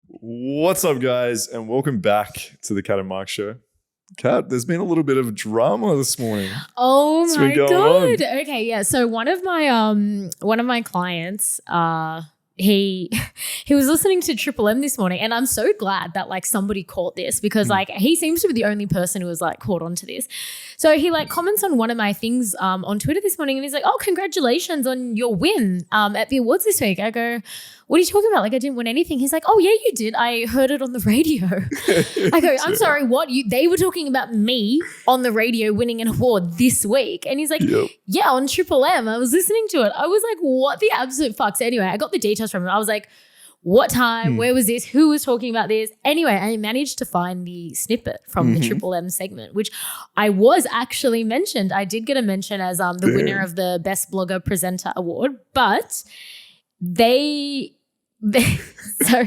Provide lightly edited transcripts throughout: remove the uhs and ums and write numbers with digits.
What's up, guys, and welcome back to the Kat and Mark Show. Kat, there's been a little bit of drama this morning. Oh my god! Okay, yeah. So one of my clients, he was listening to Triple M this morning, and I'm so glad that like somebody caught this because like he seems to be the only person who was like caught onto this. So he like comments on one of my things on Twitter this morning, and he's like, "Oh, congratulations on your win at the awards this week." I go, "What are you talking about? Like I didn't win anything." He's like, "Oh yeah, you did. I heard it on the radio." I go, "I'm sorry, what? They were talking about me on the radio winning an award this week." And he's like, "Yeah, on Triple M. I was listening to it." I was like, "What the absolute fuck?" So anyway, I got the details from him. I was like, what time? Where was this? Who was talking about this? Anyway, I managed to find the snippet from the Triple M segment, which I was actually mentioned. I did get a mention as the winner of the Best Blogger Presenter Award, but so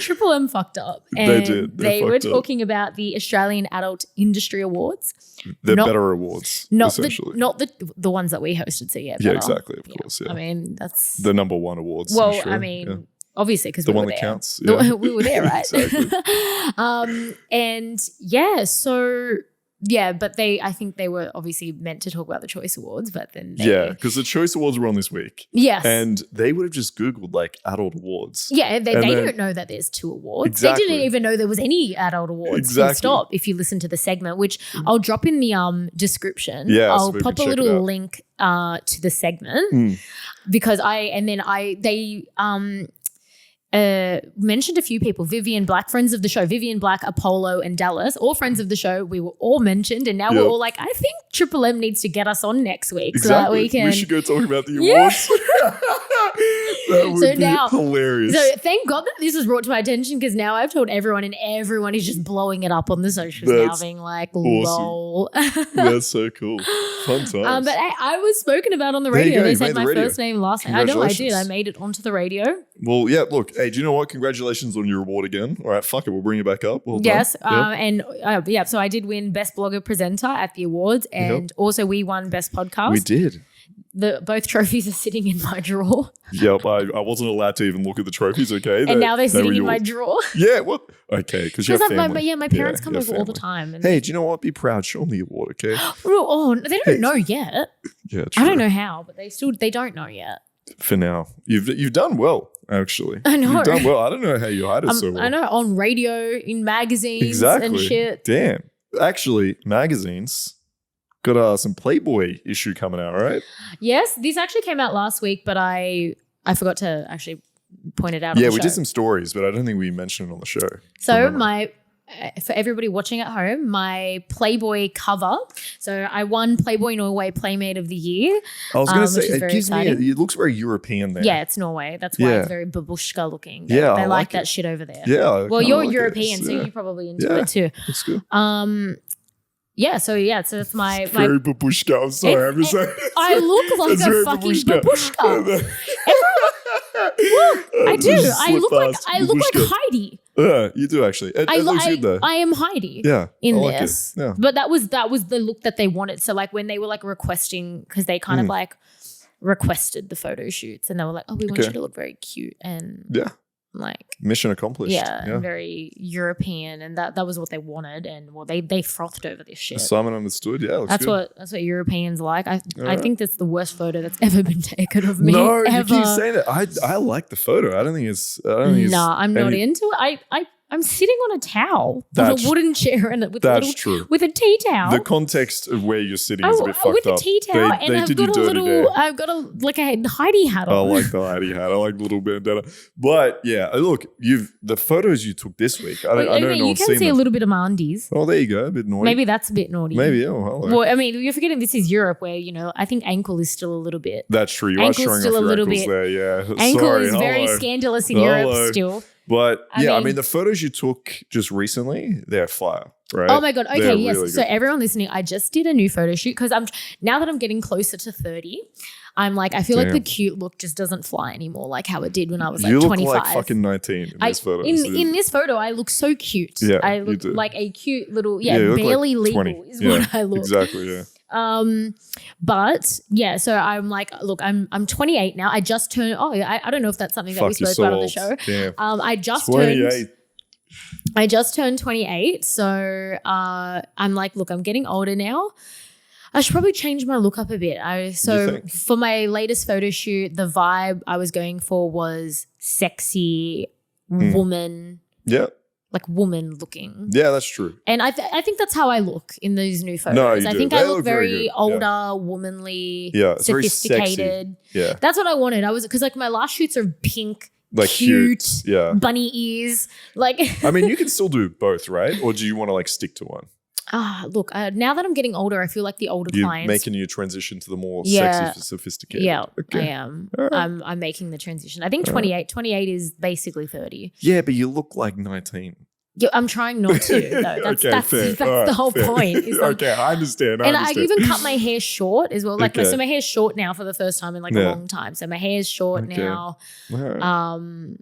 Triple M fucked up. And They did. They were talking about the Australian Adult Industry Awards. They're better awards, essentially. Not the ones that we hosted. So yeah, yeah, exactly. Of course, yeah. I mean, that's the number one awards. Well, I mean, obviously because the we one were that there. counts. Yeah. We were there, right? Exactly. And yeah, so yeah, but I think they were obviously meant to talk about the Choice Awards, but then because the Choice Awards were on this week. Yes. And they would have just Googled like adult awards. Yeah, they don't know that there's 2 awards. Exactly. They didn't even know there was any adult awards. Exactly. Stop if you listen to the segment, which I'll drop in the description. Yeah, I'll so pop a little link to the segment because they mentioned a few people, Vivian Black, friends of the show, Vivian Black, Apollo and Dallas, all friends of the show. We were all mentioned and now we're all like, I think Triple M needs to get us on next week so that we can. We should go talk about the awards. That would be hilarious. So thank God that this was brought to my attention because now I've told everyone and everyone is just blowing it up on the socials now being like, lol. That's so cool. Fun times. But I was spoken about on the radio. They said my first name, last name. I know I did. I made it onto the radio. Well, yeah, look, hey, do you know what? Congratulations on your award again. All right, fuck it. We'll bring you back up. Well yes. done. So I did win Best Blogger Presenter at the awards and also we won Best Podcast. We did. Both trophies are sitting in my drawer. Yep, I wasn't allowed to even look at the trophies, okay? And now they're sitting in my drawer. Yeah, what? Okay, because you have family. My parents come over all the time. And hey, do you know what? Be proud. Show them the award, okay? Oh, they don't know yet. Yeah, true. I don't know how, but they don't know yet. For now. You've done well, actually. I know. You've done well. I don't know how you hide it so well. I know, on radio, in magazines and shit. Damn. Actually, magazines got some Playboy issue coming out, right? Yes, this actually came out last week, but I forgot to actually point it out on the show. Yeah, we did some stories, but I don't think we mentioned it on the show. So for everybody watching at home, my Playboy cover. So I won Playboy Norway Playmate of the Year. I was going to say, it gives me, it looks very European there. Yeah, it's Norway. That's why it's very babushka looking. They like that shit over there. Yeah. Well, you're European, so you're probably into it too. That's good. So that's my very babushka. I'm sorry, I'm just saying. I look like a fucking babushka. I do. I look like Heidi. Yeah, you do actually. It looks good though. I am Heidi. Yeah, in this. Yeah. But that was the look that they wanted. So like when they were like requesting, because they kind of like requested the photo shoots, and they were like, "Oh, we want you to look very cute and like mission accomplished." Yeah, very European, and that was what they wanted, and they frothed over this shit. Simon understood. Yeah, that's what Europeans like. I think that's the worst photo that's ever been taken of me. No, ever. You keep saying that. I like the photo. I don't think it's. Nah, I'm not into it. I'm sitting on a towel on a wooden chair and with a tea towel. The context of where you're sitting is a bit fucked up. With a tea towel, and I've got a Heidi hat on. I like the Heidi hat. I like the little bandana. But yeah, look, the photos you took this week. I don't know. You can see a little bit of my undies. Oh, there you go. A bit naughty. Maybe that's a bit naughty. Maybe. Oh, hello. Well, I mean, you're forgetting this is Europe, where I think ankle is still a little bit. That's true. You are showing off your ankles there. Yeah. Ankle is very scandalous in Europe still. But I mean, the photos you took just recently, they're fire, right? Oh my God. Okay, they're yes. Really so everyone listening, I just did a new photo shoot because now that I'm getting closer to 30, I'm like, I feel like the cute look just doesn't fly anymore like how it did when I was like 25. You look like fucking 19 in this photo. In this photo, I look so cute. Yeah, I look like a cute little, barely like legal is what I look. Exactly, yeah. But yeah, so I'm like, look, I'm 28 now. I just turned. Oh, I don't know if that's something that we Fuck, you're spoke so about on the old. show. Damn. I just turned 28. So I'm like, look, I'm getting older now. I should probably change my look up a bit. For my latest photo shoot, the vibe I was going for was sexy woman. Yeah. Like woman looking. Yeah, that's true. And I think that's how I look in these new photos. No, you I do. think They I look look very very good. older, womanly, it's very sophisticated. sexy. Yeah. That's what I wanted. Because like my last shoots are pink, Like cute, yeah. bunny ears. Like I mean, you can still do both, right? Or do you want to like stick to one? Look, now that I'm getting older, I feel like the older You're clients. making your transition to the more sexy, sophisticated. Yeah, okay. I am. Right. I'm making the transition. I think 28 is basically 30. Yeah, but you look like 19. Yeah, I'm trying not to though. That's fair. the whole point. Is like, okay, I understand. I even cut my hair short as well. Like Okay. my hair's short now for the first time in like a long time. So my hair's short now. All right.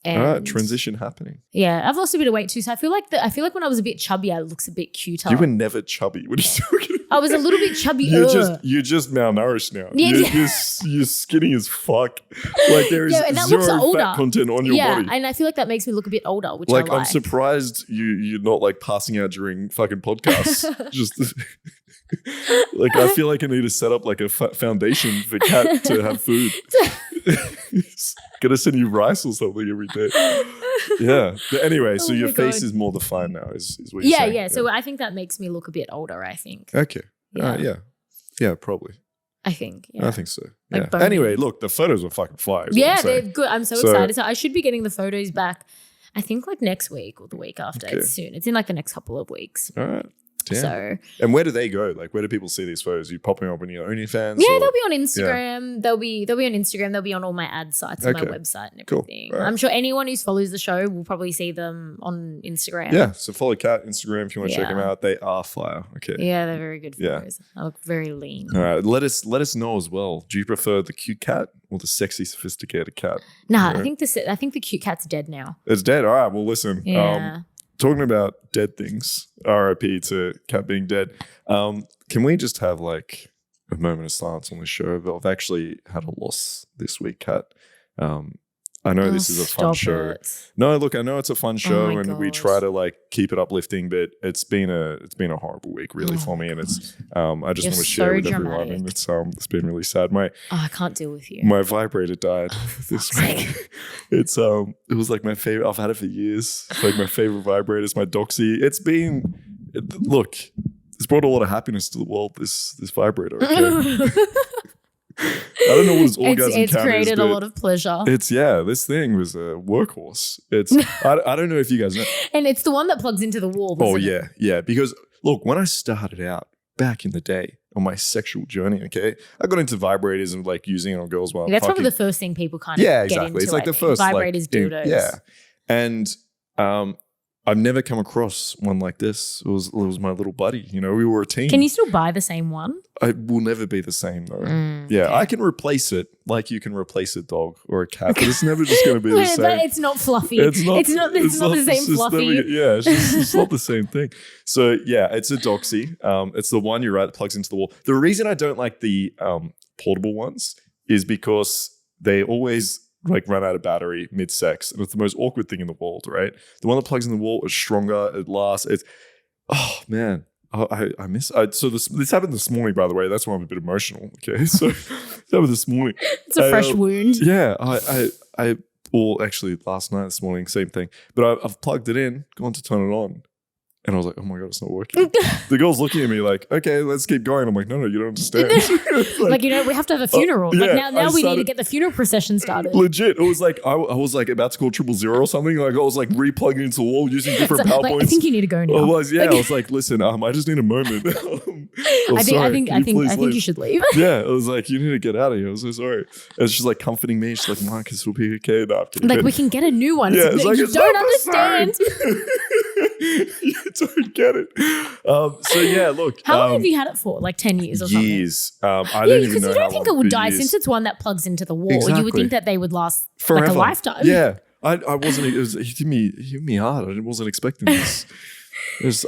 And All right, transition happening. Yeah, I've lost a bit of weight too. So I feel like when I was a bit chubby, I looks a bit cuter. You were never chubby. What are you talking about? I was a little bit chubby. You're just malnourished now. Yeah, you're skinny as fuck. Like there is and that zero looks older. fat content on your body. Yeah, and I feel like that makes me look a bit older, which like I like. I'm surprised you're not like passing out during fucking podcasts. Just like I feel like I need to set up like a foundation for Kat to have food. Gonna send you rice or something every day. Yeah. But anyway, so your face is more defined now, is what you're saying. Yeah. So I think that makes me look a bit older, I think. Okay. Yeah. Yeah, probably. I think. Yeah. I think so. Like yeah. bony. Anyway, look, the photos were fucking fire. Yeah, they're good. I'm so excited. So I should be getting the photos back, I think like next week or the week after. Okay. It's soon. It's in like the next couple of weeks. All right. Damn. So and where do they go? Like, where do people see these photos? You popping up on your OnlyFans? Yeah, or? they'll be on Instagram. They'll be on Instagram. They'll be on all my ad sites and my website and everything. Cool. Right. I'm sure anyone who follows the show will probably see them on Instagram. Yeah. So follow Kat Instagram if you want to check them out. They are fire. Okay. Yeah, they're very good photos. I look very lean. All right. Let us know as well. Do you prefer the cute cat or the sexy, sophisticated cat? Nah, I think the cute cat's dead now. It's dead. All right. Well, listen. Yeah. Talking about dead things, RIP to Kat being dead. Can we just have like a moment of silence on the show? But I've actually had a loss this week, Kat. I know this is a fun show. It. No, look, I know it's a fun show, and we God. try to like keep it uplifting, but it's been a horrible week really for me, and it's I just want to share with everyone, and it's been really sad. I can't deal with you. My vibrator died this week. It was like my favorite. I've had it for years. It's like my favorite vibrator. It's my Doxy. It's brought a lot of happiness to the world. This vibrator. Okay? I don't know what his orgasm it's count created is, a lot of pleasure. This thing was a workhorse. I don't know if you guys know. And it's the one that plugs into the wall. Oh isn't yeah, it? yeah. Because look, when I started out back in the day on my sexual journey, okay, I got into vibrators and like using it on girls while That's fucking. probably the first thing people kind of Yeah, get exactly. into. It's like the first vibrators, dildos. Yeah, and I've never come across one like this. It was my little buddy. You know, we were a team. Can you still buy the same one? I will never be the same though. Okay. I can replace it like you can replace a dog or a cat, but it's never just going to be the same. But it's not fluffy. It's not the same fluffy. It's not the same thing. So yeah, it's a Doxy. It's the one, you're right, that plugs into the wall. The reason I don't like the portable ones is because they always like run out of battery mid-sex, and it's the most awkward thing in the world, right? The one that plugs in the wall is stronger, it lasts. It's man. I miss. So this happened this morning, by the way. That's why I'm a bit emotional. Okay, so that happened this morning. It's a fresh wound. Yeah, actually last night, this morning, same thing. But I've plugged it in, gone to turn it on, and I was like, oh my God, it's not working. The girl's looking at me like, okay, let's keep going. I'm like, no, you don't understand. like, we have to have a funeral. Yeah, like now we need to get the funeral procession started. Legit. It was like, I was like about to call 000 or something. Like I was like replugging into the wall using different PowerPoints. Like, I think you need to go now. I was like, listen, I just need a moment. I think you should leave. Yeah, I was like, you need to get out of here. I was so sorry. And she's like comforting me. She's like, Markus will be okay. No, like, we can get a new one. Yeah, it's like, you don't understand. You don't get it. So yeah, look. How long have you had it for? Like 10 years or something? Years. I don't even know. Because you don't think it would die since it's one that plugs into the wall. Exactly. You would think that they would last forever. like a lifetime. Yeah. I wasn't. It hit me hard. I wasn't expecting this.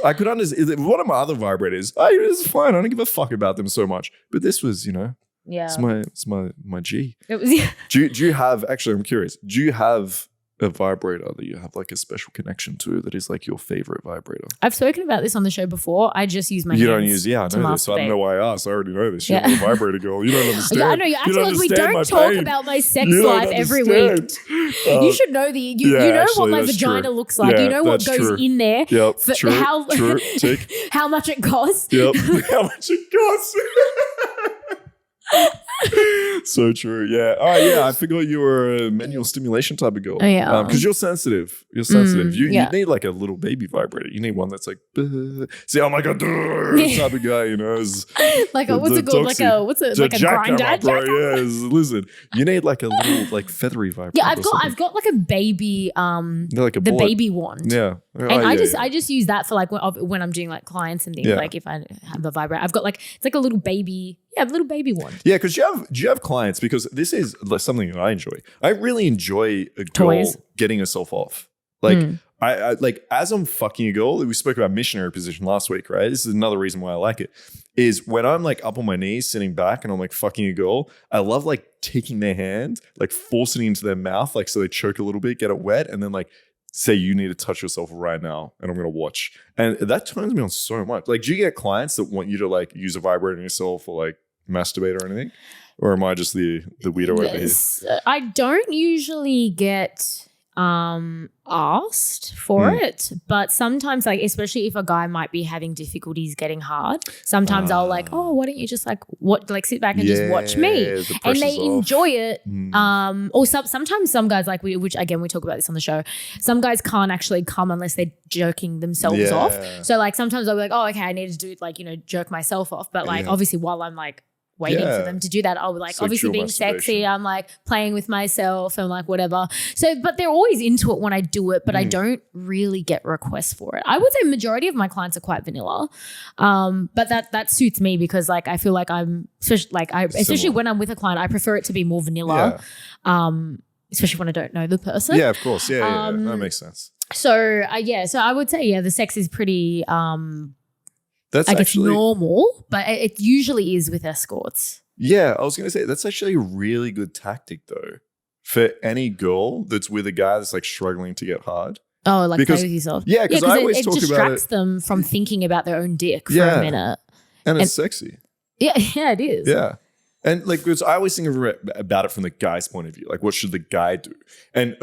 I could understand one of my other vibrators. It's fine. I don't give a fuck about them so much. But this was, Yeah. it's my G. It was, yeah. Do you have, actually, I'm curious, do you have a vibrator that you have like a special connection to that is like your favorite vibrator? I've spoken about this on the show before. I just use my hands. You don't use, I to know this. So I don't masturbate. know why I asked. I already know this. You're a vibrator girl. You don't understand. Yeah, I know. You acting like we don't talk about my sex You don't life every week. understand. You should know you know actually, what my that's vagina true. looks like. Yeah, You know what that's goes true. in there. Yep, For true, true. Tick. how much it costs. Yep. How much it costs. So true. Yeah. Oh yeah. I forgot you were a manual stimulation type of girl. Oh, yeah. Because you're sensitive. You're sensitive. You yeah. need like a little baby vibrator. You need one that's like, see, I'm like a type of guy. Like a, what's it called? Like a what's it? Like a grinder. Yeah. Listen, you need like a little like feathery vibrator. Yeah, I've got like a baby. Like a the bullet. baby wand. Yeah. And I just use that for like when I'm doing like clients and things. Yeah. Like if I have the vibrator, I've got like it's like a little baby. Yeah, a little baby one. Yeah, because do you have clients? Because this is something that I enjoy. I really enjoy a girl Toys. getting herself off. Like I like as I'm fucking a girl. We spoke about missionary position last week, right? This is another reason why I like it. Is when I'm like up on my knees, sitting back, and I'm like fucking a girl. I love like taking their hand, like forcing it into their mouth, like so they choke a little bit, get it wet, and then like say you need to touch yourself right now and I'm going to watch. And that turns me on so much. Like, do you get clients that want you to like use a vibrator on yourself or like masturbate or anything? Or am I just the weirdo over here? I don't usually get asked for it, but sometimes like especially if a guy might be having difficulties getting hard, sometimes I'll like, oh, why don't you just like sit back and just watch me, and they enjoy it. Or sometimes some guys like which again we talk about this on the show, some guys can't actually come unless they're jerking themselves off. So like sometimes I'll be like, oh okay, I need to do like jerk myself off, but like obviously while I'm like waiting for them to do that, I'll be like obviously being sexy, I'm like playing with myself and like whatever. So but they're always into it when I do it, but I don't really get requests for it. I would say majority of my clients are quite vanilla, but that suits me because like I feel like I'm especially when I'm with a client, I prefer it to be more vanilla, especially when I don't know the person. Yeah, of course. Yeah, that makes sense. So so I would say the sex is pretty that's actually normal, but it usually is with escorts. Yeah, I was going to say that's actually a really good tactic though for any girl that's with a guy that's like struggling to get hard. Oh, like play with yourself. Yeah, because I always talk about it. It distracts them from thinking about their own dick for a minute. And it's sexy. Yeah, it is. Yeah. And like, I always think about it from the guy's point of view. Like, what should the guy do? And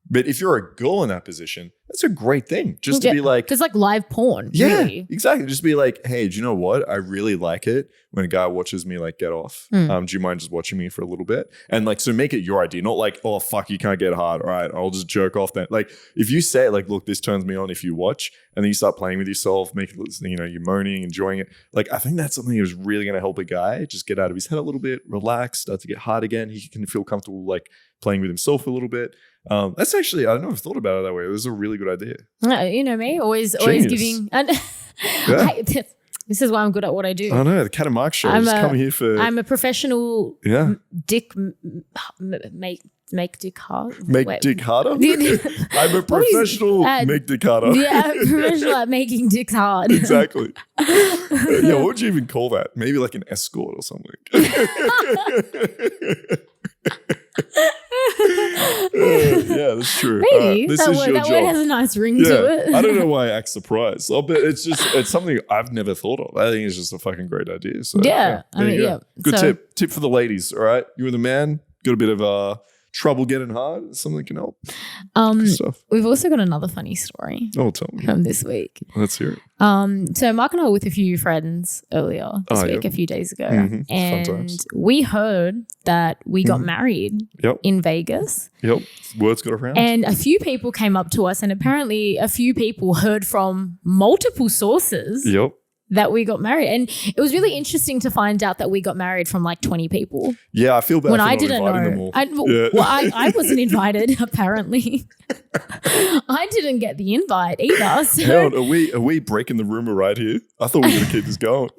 but if you're a girl in that position, that's a great thing. Just to be like, it's like live porn. Yeah, really. Exactly. Just be like, hey, do you know what? I really like it when a guy watches me like get off. Do you mind just watching me for a little bit? And like, so make it your idea, not like, oh fuck, you can't get hard. All right, I'll just jerk off then. Like, if you say like, look, this turns me on if you watch, and then you start playing with yourself, make it, you're moaning, enjoying it. Like, I think that's something that's really going to help a guy just get out of his head a little bit, relax, start to get hard again. He can feel comfortable like playing with himself a little bit. That's actually, I don't know if I've thought about it that way. It was a really good idea. You know me, always giving. And this is why I'm good at what I do. I know, the Cat and Mark show. Come here for. I'm a professional dick make dick hard. Make dick harder? I'm a professional make dick harder. Yeah, professional at making dicks hard. Exactly. Yeah, what would you even call that? Maybe like an escort or something. Yeah, that's true. Maybe this that is word, your that job. word has a nice ring to it. I don't know why I act surprised. But it's something I've never thought of. I think it's just a fucking great idea. So I mean, good tip for the ladies. All right, you're the man. Got a bit of trouble getting hard. Something can help. We've also got another funny story. Oh, tell me from this week. Let's hear it. So Mark and I were with a few friends earlier this week, a few days ago, and we heard that we got married in Vegas. Yep, words got around, and a few people came up to us, and apparently a few people heard from multiple sources. Yep. That we got married. And it was really interesting to find out that we got married from like 20 people. Yeah, I feel bad when for I not didn't inviting know. them all. I wasn't invited, apparently. I didn't get the invite either. So. Hang on, are we breaking the rumor right here? I thought we were going to keep this going.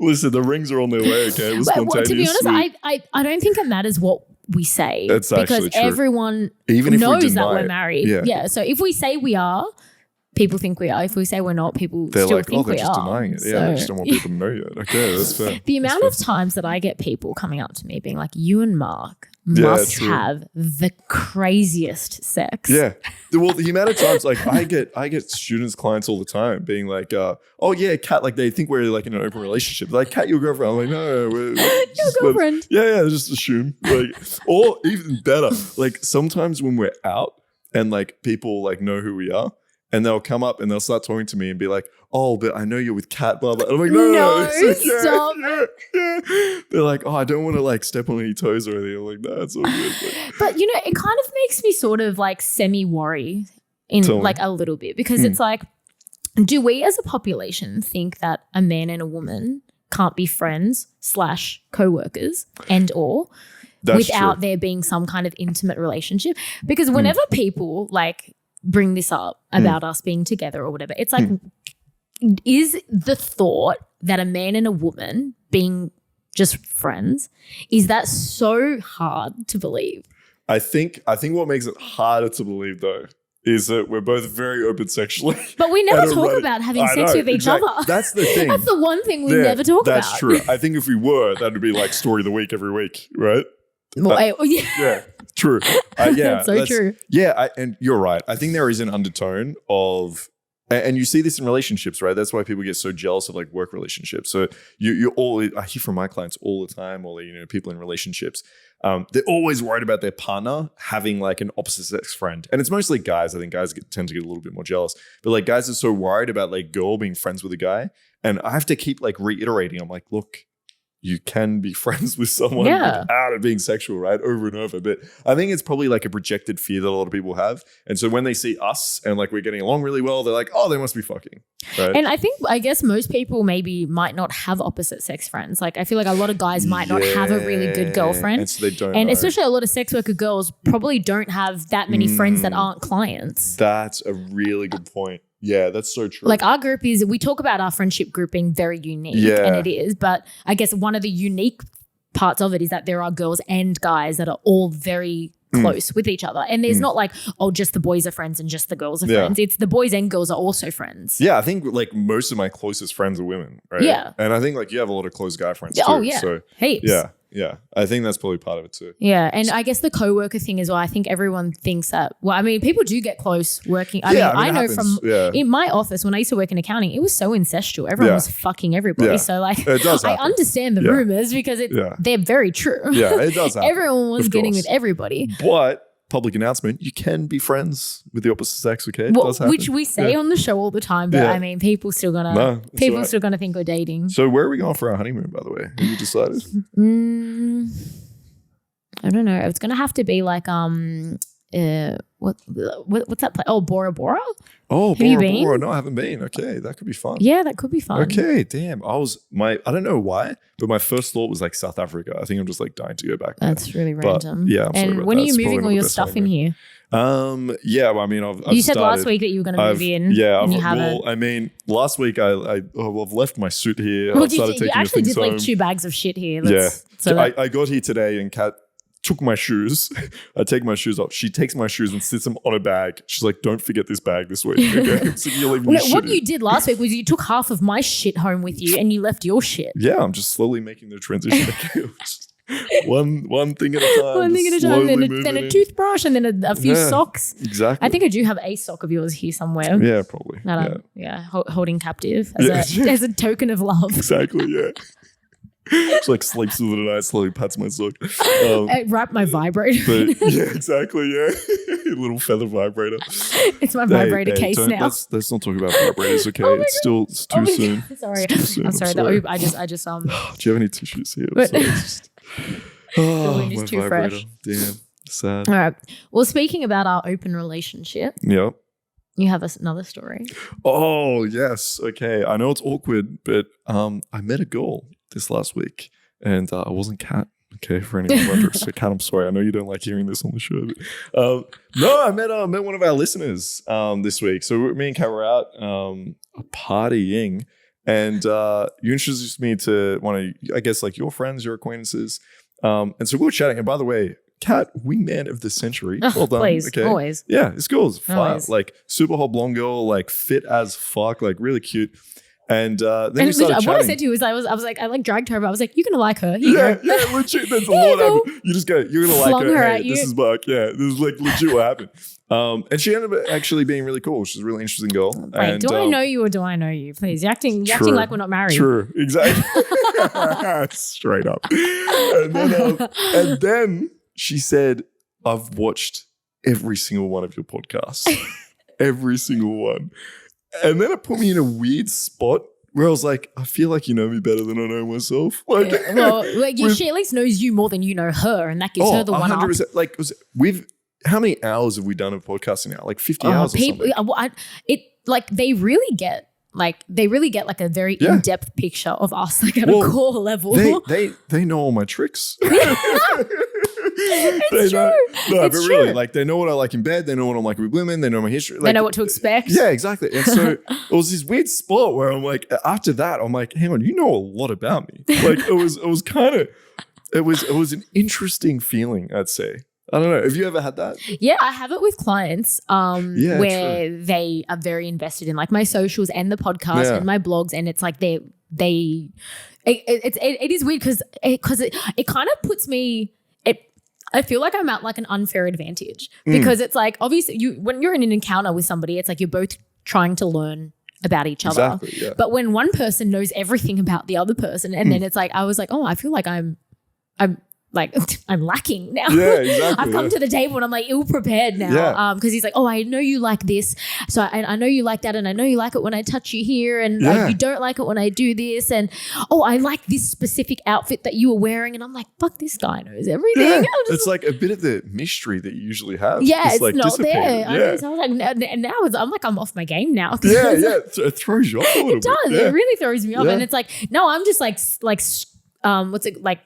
Listen, the rings are on their way, okay? It was spontaneous. Well, to be honest, I don't think it matters what we say. That's actually because true. everyone Even if we knows that deny we're it. married. Yeah. So if we say we are, people think we are. If we say we're not, people They're still like, think they're we just are. denying it. Yeah, So- they just don't want people to know yet. Okay, that's fair. The That's amount fair. of times that I get people coming up to me being like, you and Mark Yeah, must true. have the craziest sex. Yeah. Well, the amount of times like I get students, clients all the time being like, oh yeah, Kat, like they think we're like in an open relationship. Like, Kat, your girlfriend. I'm like, no, we're Your girlfriend. Yeah, just assume. Like, or even better, like sometimes when we're out and like people like know who we are and they'll come up and they'll start talking to me and be like, oh, but I know you're with Kat, blah, blah. And I'm like, no. It's like, stop. Yeah. They're like, oh, I don't want to like step on any toes or anything. I'm like, no, it's all good. But you know, it kind of makes me sort of like semi-worry in Tell me. like a little bit because it's like, do we as a population think that a man and a woman can't be friends / co-workers and or That's without true. there being some kind of intimate relationship? Because whenever people like bring this up about us being together or whatever, it's like, is the thought that a man and a woman being just friends, is that so hard to believe? I think what makes it harder to believe though is that we're both very open sexually. But we never And talk erotic. about having I sex know, with each exactly. other. That's the thing. That's the one thing we Yeah, never talk about. That's true. I think if we were, that would be like story of the week every week, right? Well, yeah. Yeah, true. Yeah, That's so true. Yeah, and you're right. I think there is an undertone of, and you see this in relationships, right? That's why people get so jealous of like work relationships. So you all, I hear from my clients all the time, or people in relationships, they're always worried about their partner having like an opposite sex friend, and it's mostly guys. I think guys tend to get a little bit more jealous, but like guys are so worried about like girl being friends with a guy, and I have to keep like reiterating. I'm like, look, you can be friends with someone without it being sexual, right? Over and over. But I think it's probably like a projected fear that a lot of people have. And so when they see us and like we're getting along really well, they're like, oh, they must be fucking. Right? And I guess most people maybe might not have opposite sex friends. Like I feel like a lot of guys might not have a really good girlfriend. And so they don't And know. especially a lot of sex worker girls probably don't have that many friends that aren't clients. That's a really good point. Yeah, that's so true. Like our group we talk about our friendship group being very unique, Yeah. and it is. But I guess one of the unique parts of it is that there are girls and guys that are all very close with each other. And there's not like, oh, just the boys are friends and just the girls are friends. It's the boys and girls are also friends. Yeah, I think like most of my closest friends are women, right? Yeah. And I think like you have a lot of close guy friends too. Oh, yeah. So Heaps. yeah. I think that's probably part of it too. Yeah, and I guess the co-worker thing as well. I think everyone thinks that. Well, I mean, people do get close working. I it know happens. from in my office when I used to work in accounting, it was so incestual. Everyone was fucking everybody. Yeah. So like, It does I happen. understand the Yeah. rumors because they're very true. Yeah, it does happen. Everyone was Of getting course. with everybody. But public announcement, you can be friends with the opposite sex, okay? It Well, does happen. which we say Yeah. on the show all the time, but Yeah. I mean, people still No, gonna it's all right. still gonna think we're dating. So where are we going for our honeymoon, by the way? Have you decided? I don't know. It's gonna have to be like what's that place? Oh, Bora Bora. Oh, Have you Bora been? Bora. No, I haven't been. Okay, that could be fun. Yeah, that could be fun. Okay, damn. I don't know why, but my first thought was like South Africa. I think I'm just like dying to go back there. That's really But, random. yeah, I'm sorry and about when that. are you It's moving probably all not the your best stuff in honeymoon. here? Yeah, well, I mean, I've You said last started- week that you were going to move in. Yeah, and you haven't. well, I mean, last week I've left my suit here. Well, I started you taking actually things did like home. 2 bags of shit here. Yeah. So I got here today and Kat took my shoes. I take my shoes off. She takes my shoes and sits them on a bag. She's like, don't forget this bag this week. Okay? So you're leaving your shit what here. you did last week was you took half of my shit home with you and you left your shit. Yeah, I'm just slowly making the transition. Just one thing at a time. One thing at a just time, slowly then moving a in. toothbrush and then a few Yeah. socks. Exactly. I think I do have a sock of yours here somewhere. Yeah, probably. That Yeah. I'm holding captive as, Yeah. as a token of love. Exactly, yeah. She like sleeps with it at night, slowly pats my sock. I wrap my vibrator. But yeah, exactly, yeah. Little feather vibrator. It's my vibrator case now. Let's not talk about vibrators, okay? Oh my It's too Oh my soon. God. Sorry. It's too soon. I'm sorry. I just Do you have any tissues here? I'm But- sorry, it's just- oh, wind is my too vibrator. fresh. Damn, sad. All right. Well, speaking about our open relationship, Yep. you have another story. Oh, yes. Okay. I know it's awkward, but I met a girl this last week and I wasn't Kat. Okay, for anyone wondering. So, Kat, I'm sorry. I know you don't like hearing this on the show. But, no, I met one of our listeners this week. So me and Kat were out partying and you introduced me to one of, I guess, like your friends, your acquaintances. And so we were chatting. And by the way, Kat, wingman of the century. Oh, Well done. please, Okay. always. Yeah, this girl's fire. Always. Like super hot blonde girl, like fit as fuck, like really cute. And then we And started what I chatting. said to you was I was like, I like dragged her over. I was like, you're gonna like her. You Yeah, go. yeah, legit. That's a There you lot go. happened. You just go, you're gonna like Flung her. her Hey, at you. this is Mark. Yeah, this is like legit what happened. And she ended up actually being really cool. She's a really interesting girl. Wait, and, do I know you or do I know you? Please, you're acting like we're not married. True, exactly. Straight up. And then she said, I've watched every single one of your podcasts. Every single one. And then it put me in a weird spot where I was like, I feel like you know me better than I know myself. Like, Yeah, well, she at least knows you more than you know her, and that gives her the one up. 100%. Like, how many hours have we done of podcasting now? Like 50 hours or something. They really get like a very in-depth picture of us, like at a core level. They know all my tricks. It's true. But really, like they know what I like in bed. They know what I'm like with women. They know my history. Like, They know what to expect. Yeah, exactly. And so it was this weird spot where I'm like, after that, I'm like, hang on, you know a lot about me. Like it was an interesting feeling, I'd say. I don't know. Have you ever had that? Yeah, I have it with clients where they are very invested in like my socials and the podcast and my blogs, and it's like it is weird because it kind of puts me. I feel like I'm at like an unfair advantage because it's like obviously when you're in an encounter with somebody, it's like you're both trying to learn about each other. Exactly, yeah. But when one person knows everything about the other person, and then it's like I was like, oh, I feel like I'm lacking now. Yeah, exactly. I've come to the table and I'm like ill prepared now. Yeah. Because he's like, oh, I know you like this, so I know you like that, and I know you like it when I touch you here, and you don't like it when I do this, and I like this specific outfit that you were wearing, and I'm like, fuck, this guy knows everything. Yeah. I'm just It's like a bit of the mystery that you usually have. yeah, it's like not dissipated. there. Yeah. So I was like, I'm like, I'm off my game now. Yeah, yeah. It throws you off a little It does. bit. Yeah. It really throws me off, Yeah. and it's like, no, I'm just like what's it like?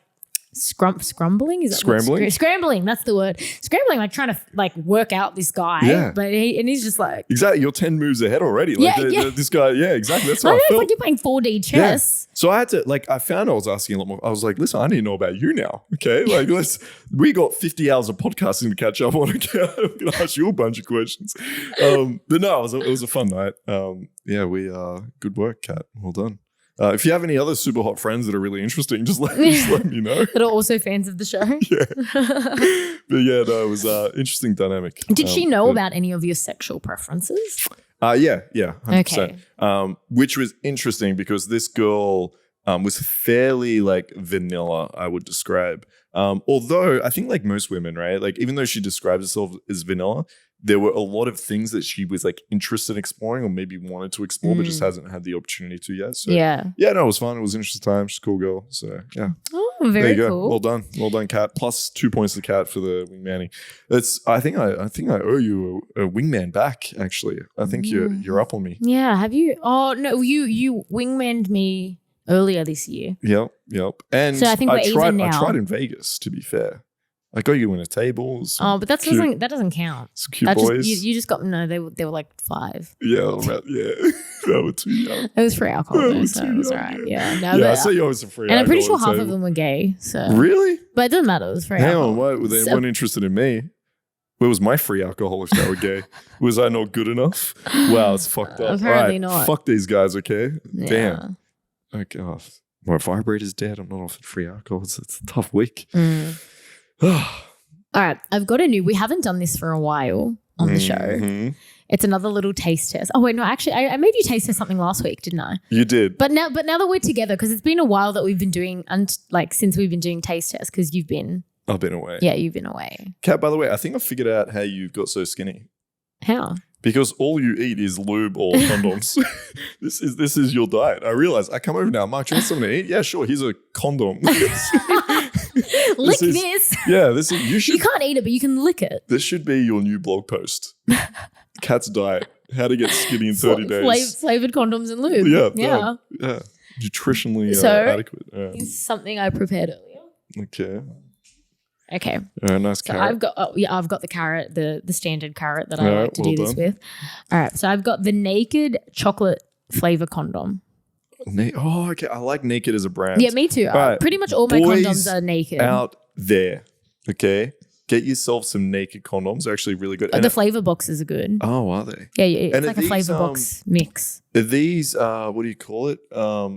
Scrambling? Is that Scrambling? Scrambling, that's the word. Scrambling, like trying to like work out this guy. Yeah. But he's just like, Exactly. You're 10 moves ahead already. Like this guy, yeah, exactly. That's how I it's felt. like you're playing 4D chess. Yeah. So I had to, I found I was asking a lot more. I was like, listen, I need to know about you now. Okay. Like, we got 50 hours of podcasting to catch up on. Okay. I'm going to ask you a bunch of questions. But no, it was a fun night. Good work, Kat. Well done. If you have any other super hot friends that are really interesting, just let me know. That are also fans of the show. Yeah. But yeah, no, it was interesting dynamic. Did she know about any of your sexual preferences? Yeah, 100%. Okay. Which was interesting because this girl was fairly like vanilla, I would describe. Although I think like most women, right? Like even though she describes herself as vanilla, there were a lot of things that she was like interested in exploring or maybe wanted to explore, but just hasn't had the opportunity to yet. So yeah, no, it was fun. It was an interesting time. She's a cool girl. So yeah. Oh, very there you cool. Go. Well done, Kat. Plus 2 points to Kat for the wingmanning. I think I owe you a wingman back. Actually, I think you're up on me. Yeah. Have you? Oh no, you wingmaned me earlier this year. Yep. And so I think we're even now. I tried in Vegas, to be fair. I got you in a table. Oh, but that doesn't count. Some cute boys. You just got they were like 5. Yeah, they were too young. It was free alcohol though, so it was alright. Yeah, no, I saw you always some free and alcohol. I'm pretty sure at the half table. of them were gay. So really, but it doesn't matter. It was free Hang alcohol. on, they weren't interested in me. Where was my free alcohol if they were gay? Was I not good enough? Wow, it's fucked up. Apparently not. Fuck these guys, okay? Yeah. Damn. Okay, my vibrator's dead. I'm not offered free alcohol. It's a tough week. All right, I've got we haven't done this for a while on the show. It's another little taste test. Oh wait, no, actually, I made you taste test something last week, didn't I? You did. But now that we're together, because it's been a while that we've been doing, since we've been doing taste tests, because I've been away. Yeah, you've been away. Kat, by the way, I think I figured out how you got so skinny. How? Because all you eat is lube or condoms. This is your diet. I realize. I come over now, Mark, do you want something to eat? Yeah, sure. Here's a condom. Lick this. Yeah, this is You can't eat it, but you can lick it. This should be your new blog post. Kat's diet. How to get skinny in 30 days. Flavored condoms and lube. Yeah. Nutritionally adequate. Yeah. It's something I prepared earlier. Okay. Nice carrot. I've got the carrot, the standard carrot that I like to do this with. All right. So I've got the Naked chocolate flavor condom. Okay. I like Naked as a brand. Yeah, me too. Right. Pretty much all my condoms are Naked. Out there, okay? get yourself some naked condoms. They're actually really good. The flavor boxes are good. Oh, are they? Yeah, it's And like a flavor box mix. Are these, what do you call it?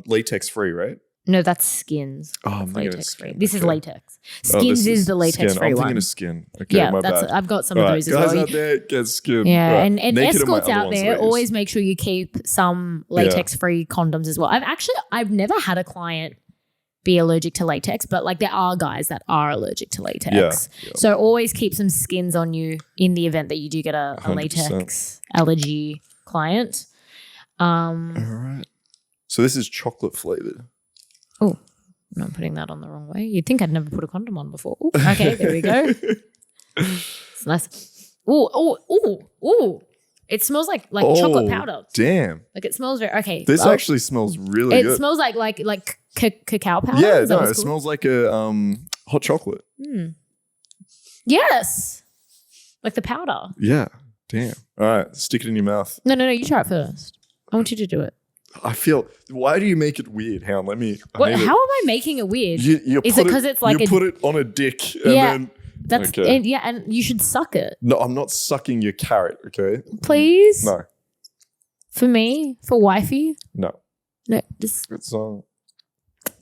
Latex free, right? No, that's Skins. Oh, I'm thinking of latex Skin. free. This is Okay. latex. Skins is the latex Skin. free I'm one. thinking of Skin. Okay, Yeah, my bad. I've got some All of right, those as guys well. out there, get Skin. Yeah, All right. and Naked are my escorts other out ones that I there, use. always make sure you keep some latex free condoms as well. I've never had a client be allergic to latex, but like there are guys that are allergic to latex. Yeah. So always keep some Skins on you in the event that you do get a 100%. latex allergy client. All right. So this is chocolate flavored. Oh, no, I'm putting that on the wrong way. You'd think I'd never put a condom on before. Ooh, okay, there we go. It's nice. Ooh. It smells like chocolate powder. Damn. Like it smells very okay. This actually smells really good. It smells like cacao powder. Yeah, Is that no, what it it's called? smells like a hot chocolate. Yes. Like the powder. Yeah. Damn. All right, stick it in your mouth. No, you try it first. I want you to do it. I feel. Why do you make it weird? Hang on, let me. How am I making it weird? You Is it because it's like you put it on a dick and Yeah. then. That's Okay. and you should suck it, No, I'm not sucking your carrot. Okay. please. No. For me, for wifey. No. No, just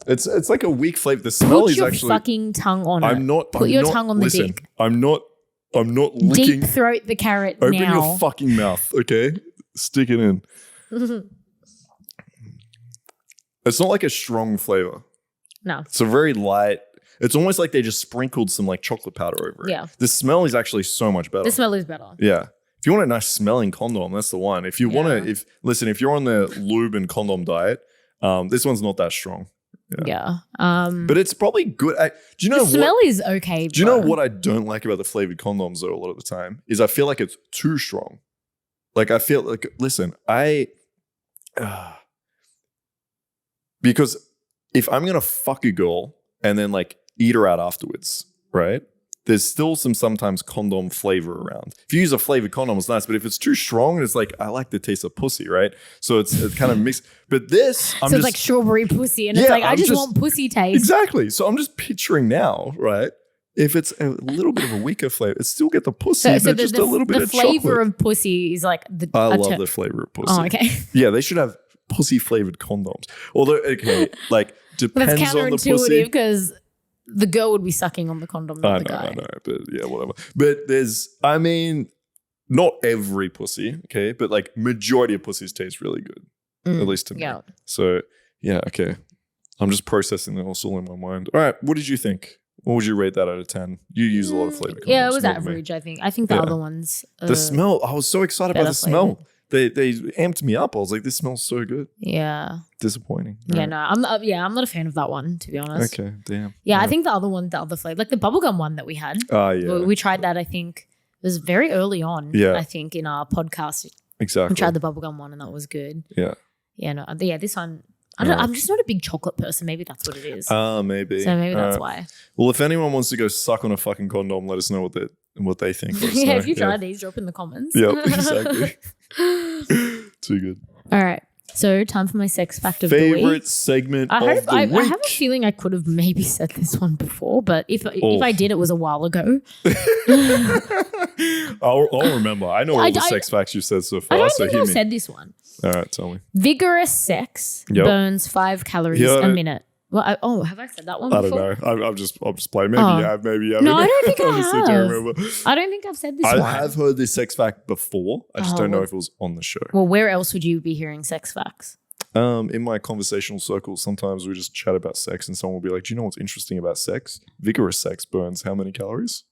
It's like a weak flavor. The smell put is your actually. fucking tongue on it. I'm not. Put I'm your not- tongue on the listen, dick. I'm not licking. Deep throat the carrot Open now. your fucking mouth. Okay. Stick it in. It's not like a strong flavor. No. It's a very light. It's almost like they just sprinkled some like chocolate powder over it. Yeah. The smell is actually so much better. The smell is better. Yeah. If you want a nice smelling condom, that's the one. If you want to, if you're on the lube and condom diet, this one's not that strong. Yeah. But it's probably good. Do you know the smell is okay. Do you know what I don't like about the flavored condoms though? A lot of the time is I feel like it's too strong. Like I feel like because if I'm gonna fuck a girl and then like eat her out afterwards, right? There's still sometimes condom flavor around. If you use a flavored condom, it's nice, but if it's too strong, it's like I like the taste of pussy, right? So it's kind of mixed. But this, it's like strawberry pussy, and it's like I just want pussy taste. Exactly. So I'm just picturing now, right? If it's a little bit of a weaker flavor, it still get the pussy, but just a little bit of chocolate. The flavor of pussy is like the. I love the flavor of pussy. Oh, okay. Yeah, they should have pussy flavored condoms. Although, okay, like depends that's on the pussy. counterintuitive because the girl would be sucking on the condom, not the guy. I know, but yeah, whatever. But not every pussy, okay, but like majority of pussies taste really good, at least to me. Yeah. So yeah, okay. I'm just processing it all in my mind. All right, what did you think? What would you rate that out of 10? You use a lot of flavor condoms. Yeah, it was more than me. average. I think the other ones. The smell. I was so excited by the smell. flavored. They amped me up. I was like, this smells so good. Yeah. Disappointing. Yeah, Right. no, I'm not a fan of that one, to be honest. Okay, damn. Yeah, I think the other flavor, like the bubblegum one that we had. Yeah. We tried that, I think, it was very early on, Yeah. I think, in our podcast. Exactly. We tried the bubblegum one and that was good. Yeah. Yeah, no, this one, I'm just not a big chocolate person. Maybe that's what it is. Maybe. So maybe that's why. Well, if anyone wants to go suck on a fucking condom, let us know what they think. Yeah, if you tried these, drop in the comments. Yep, exactly. Too good. All right. So time for my sex fact of the week. Favorite segment of the week. I have a feeling I could have maybe said this one before, but if I did, it was a while ago. I'll remember. I know all the sex facts you said so far. I don't so think hit I've me. said this one. All right, tell me. Vigorous sex burns 5 calories a minute. Well, have I said that one I before? don't know. I'm just playing. Maybe you have, maybe you haven't. No, I don't think I honestly have. don't remember. I don't think I've said this I one. have heard this sex fact before. I just don't know if it was on the show. Well, where else would you be hearing sex facts? In my conversational circles, sometimes we just chat about sex and someone will be like, do you know what's interesting about sex? Vigorous sex burns how many calories?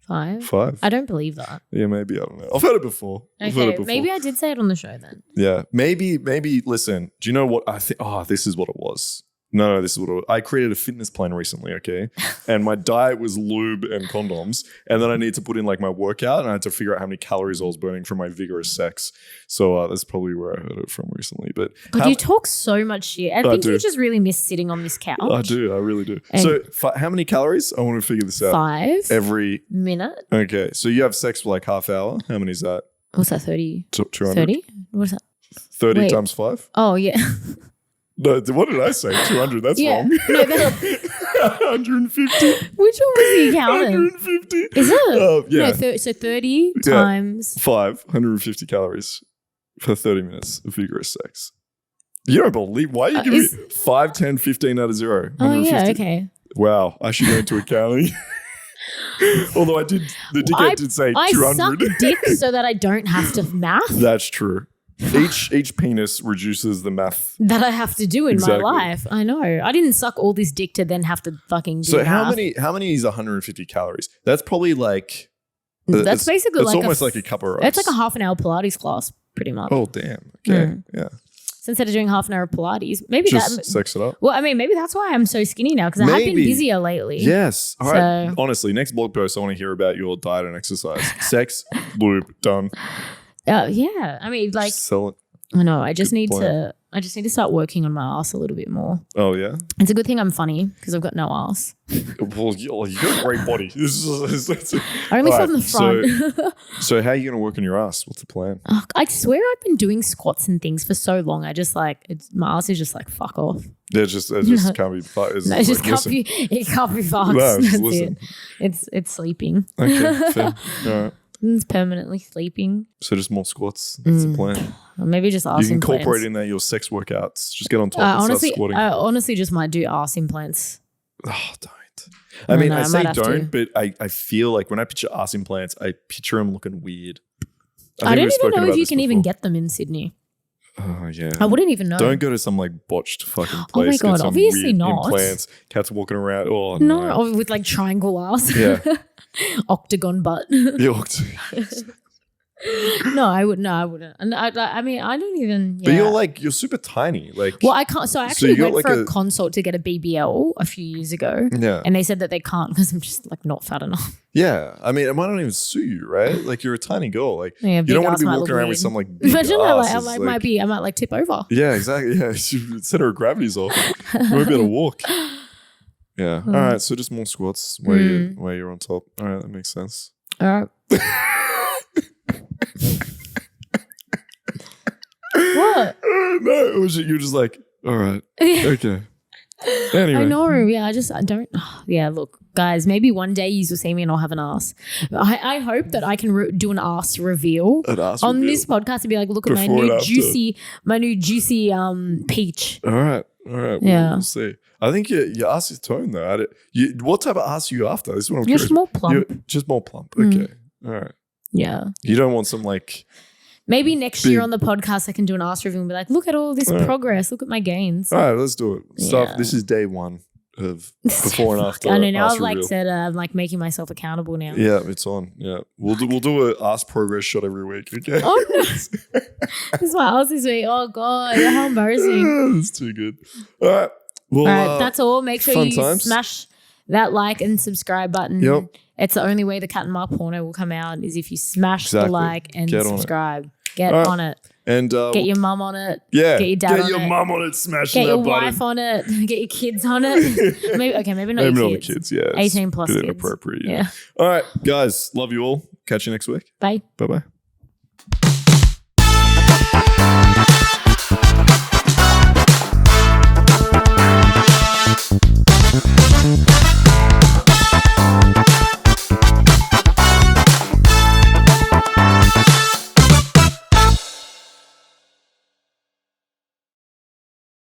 5? 5. I don't believe that. Yeah, maybe. I don't know. I've heard it before. Okay, maybe I did say it on the show then. Yeah, maybe. Listen, do you know what I think? Oh, this is what it was. No, this is what it was. I created a fitness plan recently, okay? And my diet was lube and condoms. And then I need to put in like my workout and I had to figure out how many calories I was burning from my vigorous sex. So that's probably where I heard it from recently. But you talk so much shit. I think you just really miss sitting on this couch. I do. I really do. So how many calories? I want to figure this out. 5 every minute. Okay. So you have sex for like half hour. How many is that? What's that, 30? 200? 30? What's that? 30 Wait. times 5? Oh, yeah. No, what did I say? 200. That's Yeah. wrong. No, 150. which one was the accountant? 150. Is it? Yeah. No, so 30 Yeah. times. 150 calories for 30 minutes of vigorous sex. You don't believe. Why are you giving me 5, 10, 15 out of 0? Oh, yeah, okay. Wow. I should go into accounting. Although the dickhead did say 200. I suck dick so that I don't have to math. That's true. Each penis reduces the math. That I have to do in Exactly. my life. I know. I didn't suck all this dick to then have to fucking do So math. how many is 150 calories? That's probably like That's basically it's like almost like a cup of rice. It's like a half an hour Pilates class, pretty much. Oh damn. Okay. Yeah. So instead of doing half an hour of Pilates, maybe Just sex it up. Well, I mean, maybe that's why I'm so skinny now, because I have been Maybe. busier lately. Yes. All right. So- Honestly, next blog post, I want to hear about your diet and exercise. Sex, lube, done. Yeah. I mean, like, Sell it. I know. I just Good need plan. to start working on my ass a little bit more. Oh yeah. It's a good thing I'm funny because I've got no ass. Well, you got a great body. Only All from right, the front. So how are you going to work on your ass? What's the plan? Oh, I swear I've been doing squats and things for so long. I just like my ass is just like fuck off. It just can't be. It's No, it just like, can't listen. be. It can't be fucked. No, just That's listen. it. It's sleeping. Okay, fair. All right. It's permanently sleeping. So just more squats. That's the plan. Or maybe just ass You can implants. incorporate in there your sex workouts. Just get on top and honestly, start squatting. I honestly just might do ass implants. Oh, don't. I mean, know, I I say might have to. don't, but I feel like when I picture ass implants, I picture them looking weird. I don't we've even spoken know about if you this can even before. get them in Sydney. Oh, yeah. I wouldn't even know. Don't go to some like botched fucking Oh my place. Get God, some obviously weird not. Implants, cats walking around. Oh, No, no. or with like triangle ass. Yeah. Octagon butt. No, I wouldn't. No, I wouldn't. And I mean, I don't even. Yeah. But you're super tiny. Like, Well, I can't. So I actually you got went like for a a- consult to get a BBL a few years ago. yeah. And they said that they can't because I'm just like not fat enough. Yeah. I mean, it might not even suit you, right? Like, you're a tiny girl. Like, Yeah, you big don't want ass to be might walking look around with weird. some like big Imagine ass. I might like tip over. Yeah, exactly. Yeah. Center of gravity's off. You won't be able to walk. Yeah. All right. So just more squats where you're on top. All right. That makes sense. All right. What? No, it was you're just like, all right. Okay. Anyway. I know. Yeah, I don't. Yeah, look, guys, maybe one day you will see me and I'll have an ass. I hope that I can do an ass reveal An ass on reveal. this podcast and be like, look at Before and after. my new juicy peach. All right. Yeah. We'll see. I think your ass is toned though. What type of ass are you after? This is what I'm You're curious. just more plump. You're just more plump. Okay. All right. Yeah. You don't want some like. Maybe next year on the podcast I can do an ass reveal and be like, look at all this progress. Look at my gains. All right, let's do it. Yeah. This is day 1 of before and after. I know now ass I've like reveal. said I'm like making myself accountable now. Yeah, it's on. Yeah, we'll do a ass progress shot every week. Okay. Oh no. This is my ass this week. Oh God, how embarrassing. That's too good. All right. Well, All right, that's all. Make sure fun you times. smash that like and subscribe button. Yep. It's the only way the Cat and Mark porno will come out is if you smash Exactly. the like and Get on it. Get Get All right. on it. And Get your mum on it. yeah, Get your dad on your it. mum on it. Smash Get that your button. wife on it. Get your kids on it. Maybe not Maybe your not kids. the kids. Yeah, it's 18 plus a bit kids. inappropriate. Yeah. All right, guys. Love you all. Catch you next week. Bye. Bye bye.